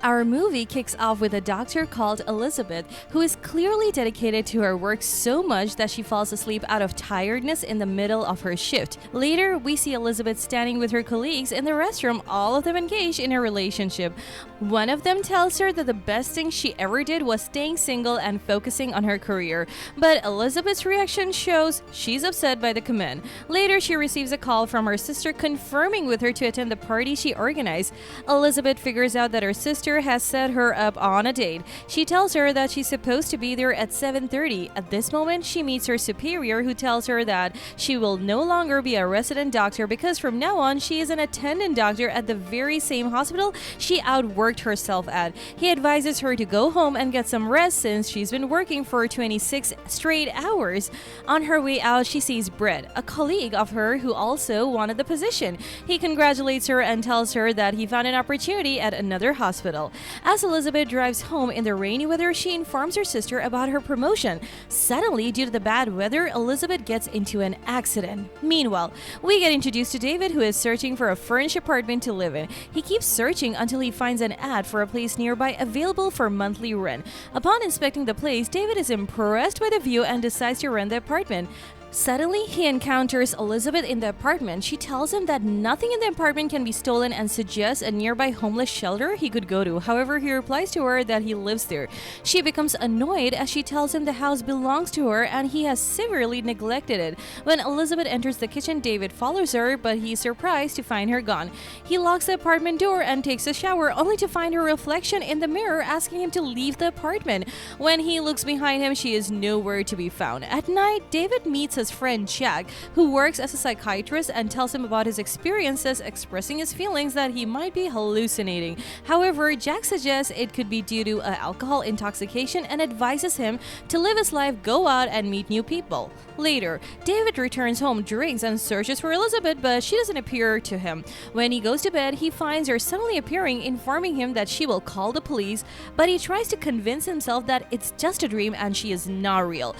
Our movie kicks off with a doctor called Elizabeth, who is clearly dedicated to her work so much that she falls asleep out of tiredness in the middle of her shift. Later, we see Elizabeth standing with her colleagues in the restroom, all of them engaged in a relationship. One of them tells her that the best thing she ever did was staying single and focusing on her career, but Elizabeth's reaction shows she's upset by the command. Later, she receives a call from her sister confirming with her to attend the party she organized. Elizabeth figures out that her sister has set her up on a date. She tells her that she's supposed to be there at 7:30. At this moment, she meets her superior, who tells her that she will no longer be a resident doctor because from now on she is an attendant doctor at the very same hospital she outworked herself at. He advises her to go home and get some rest since she's been working for 26 straight hours. On her way out, she sees Brett, a colleague of her who also wanted the position. He congratulates her and tells her that he found an opportunity at another hospital. As Elizabeth drives home in the rainy weather, she informs her sister about her promotion. Suddenly, due to the bad weather, Elizabeth gets into an accident. Meanwhile, we get introduced to David, who is searching for a furnished apartment to live in. He keeps searching until he finds an ad for a place nearby available for monthly rent. Upon inspecting the place, David is impressed by the view and decides to rent the apartment. Suddenly, he encounters Elizabeth in the apartment. She tells him that nothing in the apartment can be stolen and suggests a nearby homeless shelter he could go to. However, he replies to her that he lives there. She becomes annoyed as she tells him the house belongs to her and he has severely neglected it. When Elizabeth enters the kitchen, David follows her, but he's surprised to find her gone. He locks the apartment door and takes a shower, only to find her reflection in the mirror asking him to leave the apartment. When he looks behind him, she is nowhere to be found. At night, David meets his friend Jack, who works as a psychiatrist, and tells him about his experiences, expressing his feelings that he might be hallucinating. However, Jack suggests it could be due to alcohol intoxication and advises him to live his life, go out, and meet new people. Later, David returns home, drinks, and searches for Elizabeth, but she doesn't appear to him. When he goes to bed, he finds her suddenly appearing, informing him that she will call the police, but he tries to convince himself that it's just a dream and she is not real.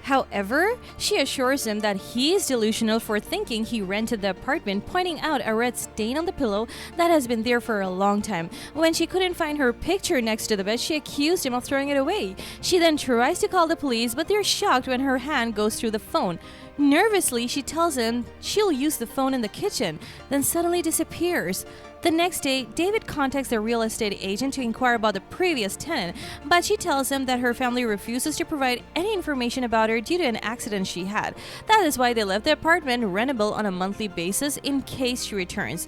However, she assures him that he is delusional for thinking he rented the apartment, pointing out a red stain on the pillow that has been there for a long time. When she couldn't find her picture next to the bed, she accused him of throwing it away. She then tries to call the police, but they're shocked when her hand goes through the phone. Nervously, she tells him she'll use the phone in the kitchen, then suddenly disappears. The next day, David contacts the real estate agent to inquire about the previous tenant, but she tells him that her family refuses to provide any information about her due to an accident she had. That is why they left the apartment rentable on a monthly basis in case she returns.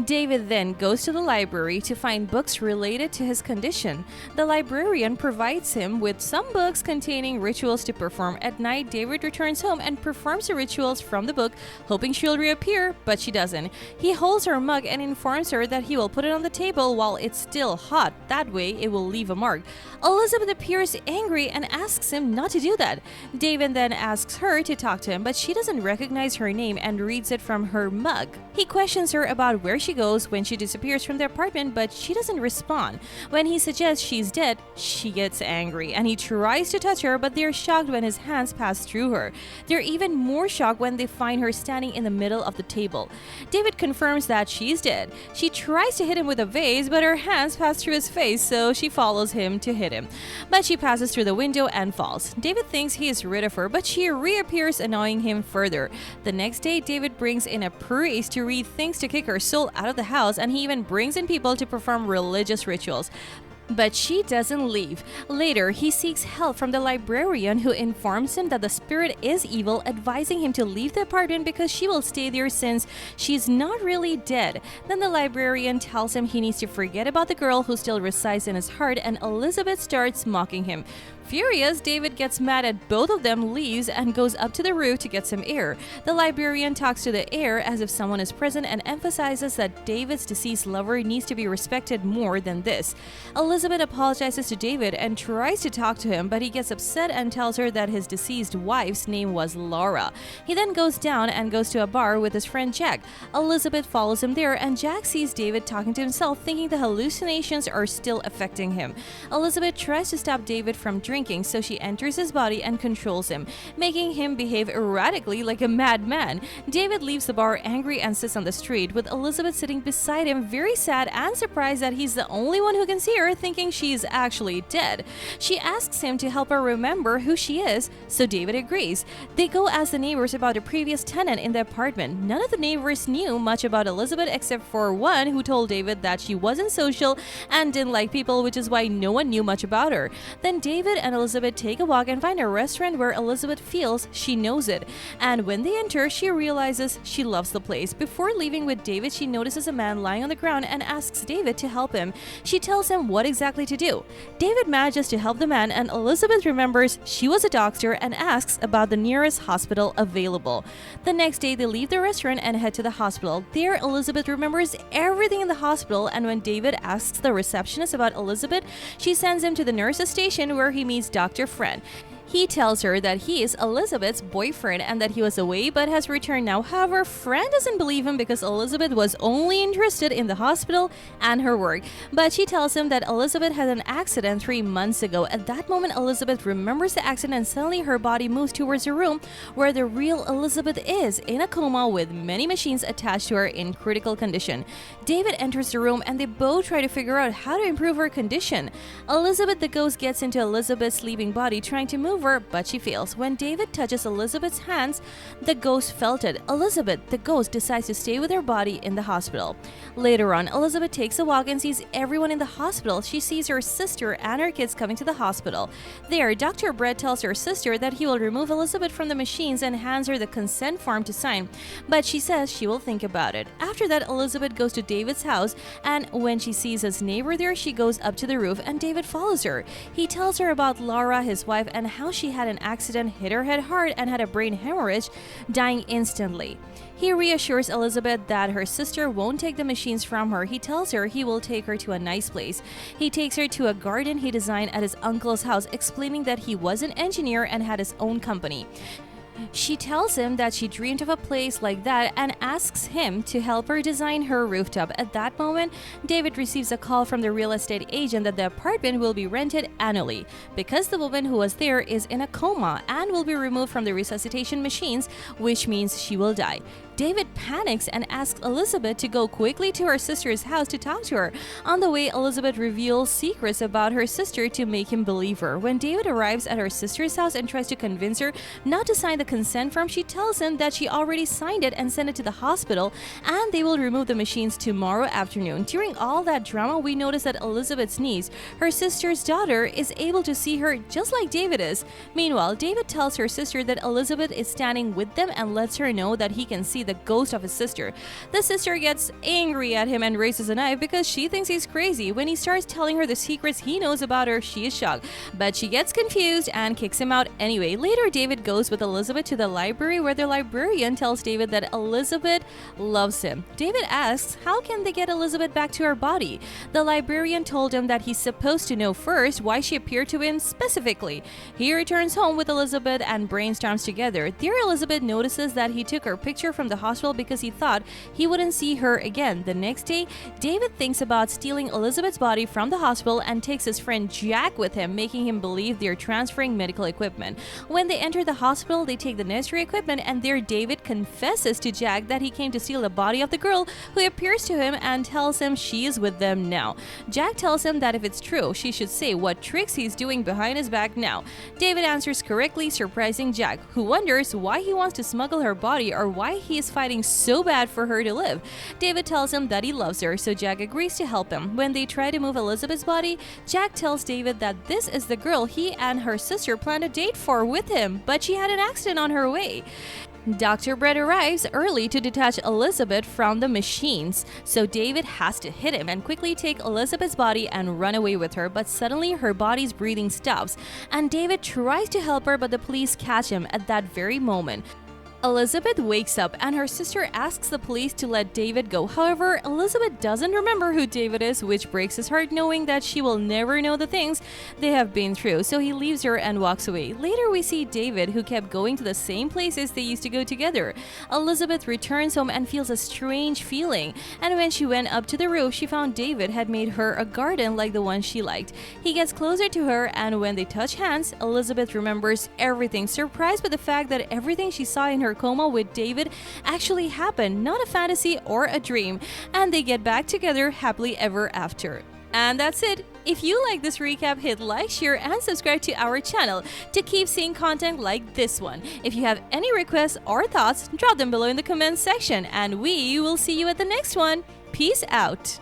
David then goes to the library to find books related to his condition. The librarian provides him with some books containing rituals to perform. At night, David returns home and performs the rituals from the book, hoping she'll reappear, but she doesn't. He holds her mug and informs her that he will put it on the table while it's still hot. That way, it will leave a mark. Elizabeth appears angry and asks him not to do that. David then asks her to talk to him, but she doesn't recognize her name and reads it from her mug. He questions her about where she goes when she disappears from the apartment, but she doesn't respond. When he suggests she's dead, she gets angry and he tries to touch her, but they're shocked when his hands pass through her. They're even more shocked when they find her standing in the middle of the table. David confirms that she's dead. She tries to hit him with a vase, but her hands pass through his face, so she follows him to hit him. But she passes through the window and falls. David thinks he is rid of her, but she reappears, annoying him further. The next day, David brings in a priest to read things to kick her soul out of the house, and he even brings in people to perform religious rituals. But she doesn't leave. Later, he seeks help from the librarian, who informs him that the spirit is evil, advising him to leave the apartment because she will stay there since she's not really dead. Then the librarian tells him he needs to forget about the girl who still resides in his heart, and Elizabeth starts mocking him. Furious, David gets mad at both of them, leaves, and goes up to the roof to get some air. The librarian talks to the air as if someone is present and emphasizes that David's deceased lover needs to be respected more than this. Elizabeth apologizes to David and tries to talk to him, but he gets upset and tells her that his deceased wife's name was Laura. He then goes down and goes to a bar with his friend Jack. Elizabeth follows him there, and Jack sees David talking to himself, thinking the hallucinations are still affecting him. Elizabeth tries to stop David from drinking, so she enters his body and controls him, making him behave erratically like a madman. David leaves the bar angry and sits on the street, with Elizabeth sitting beside him, very sad and surprised that he's the only one who can see her, thinking she's actually dead. She asks him to help her remember who she is, so David agrees. They go ask the neighbors about the previous tenant in the apartment. None of the neighbors knew much about Elizabeth except for one who told David that she wasn't social and didn't like people, which is why no one knew much about her. Then David and Elizabeth take a walk and find a restaurant where Elizabeth feels she knows it. And when they enter, she realizes she loves the place. Before leaving with David, she notices a man lying on the ground and asks David to help him. She tells him what exactly to do. David manages to help the man, and Elizabeth remembers she was a doctor and asks about the nearest hospital available. The next day, they leave the restaurant and head to the hospital. There, Elizabeth remembers everything in the hospital, and when David asks the receptionist about Elizabeth, she sends him to the nurse's station where he meets Dr. Friend. He tells her that he is Elizabeth's boyfriend and that he was away but has returned now. However, Fran doesn't believe him because Elizabeth was only interested in the hospital and her work. But she tells him that Elizabeth had an accident 3 months ago. At that moment, Elizabeth remembers the accident and suddenly her body moves towards a room where the real Elizabeth is, in a coma with many machines attached to her in critical condition. David enters the room and they both try to figure out how to improve her condition. Elizabeth the ghost gets into Elizabeth's sleeping body trying to move her, but she fails. When David touches Elizabeth's hands, the ghost felt it. Elizabeth, the ghost, decides to stay with her body in the hospital. Later on, Elizabeth takes a walk and sees everyone in the hospital. She sees her sister and her kids coming to the hospital. There, Dr. Brett tells her sister that he will remove Elizabeth from the machines and hands her the consent form to sign, but she says she will think about it. After that, Elizabeth goes to David's house, and when she sees his neighbor there, she goes up to the roof and David follows her. He tells her about Laura, his wife, and how she had an accident, hit her head hard, and had a brain hemorrhage, dying instantly. He reassures Elizabeth that her sister won't take the machines from her. He tells her he will take her to a nice place. He takes her to a garden he designed at his uncle's house, explaining that he was an engineer and had his own company. She tells him that she dreamed of a place like that and asks him to help her design her rooftop. At that moment, David receives a call from the real estate agent that the apartment will be rented annually because the woman who was there is in a coma and will be removed from the resuscitation machines, which means she will die. David panics and asks Elizabeth to go quickly to her sister's house to talk to her. On the way, Elizabeth reveals secrets about her sister to make him believe her. When David arrives at her sister's house and tries to convince her not to sign the consent form, she tells him that she already signed it and sent it to the hospital and they will remove the machines tomorrow afternoon. During all that drama, we notice that Elizabeth's niece, her sister's daughter, is able to see her just like David is. Meanwhile, David tells her sister that Elizabeth is standing with them and lets her know that he can see the ghost of his sister. The sister gets angry at him and raises a knife because she thinks he's crazy. When he starts telling her the secrets he knows about her, she is shocked, but she gets confused and kicks him out anyway. Later, David goes with Elizabeth to the library where the librarian tells David that Elizabeth loves him. David asks how can they get Elizabeth back to her body. The librarian told him that he's supposed to know first why she appeared to him specifically. He returns home with Elizabeth and brainstorms together. There, Elizabeth notices that he took her picture from the hospital because he thought he wouldn't see her again. The next day, David thinks about stealing Elizabeth's body from the hospital and takes his friend Jack with him, making him believe they're transferring medical equipment. When they enter the hospital, they take the necessary equipment, and there David confesses to Jack that he came to steal the body of the girl who appears to him and tells him she is with them now. Jack tells him that if it's true, she should say what tricks he's doing behind his back now. David answers correctly, surprising Jack, who wonders why he wants to smuggle her body or why he is fighting so bad for her to live. David tells him that he loves her, so Jack agrees to help him. When they try to move Elizabeth's body, Jack tells David that this is the girl he and her sister planned a date for with him, but she had an accident on her way. Dr. Brett arrives early to detach Elizabeth from the machines, so David has to hit him and quickly take Elizabeth's body and run away with her, but suddenly her body's breathing stops, and David tries to help her, but the police catch him at that very moment. Elizabeth wakes up and her sister asks the police to let David go. However, Elizabeth doesn't remember who David is, which breaks his heart knowing that she will never know the things they have been through. So he leaves her and walks away. Later, we see David, who kept going to the same places they used to go together. Elizabeth returns home and feels a strange feeling. And when she went up to the roof, she found David had made her a garden like the one she liked. He gets closer to her, and when they touch hands, Elizabeth remembers everything, surprised by the fact that everything she saw in her coma with David actually happened, not a fantasy or a dream, and they get back together happily ever after. And that's it. If you like this recap, hit like, share, and subscribe to our channel to keep seeing content like this one. If you have any requests or thoughts, drop them below in the comments section, and we will see you at the next one. Peace out.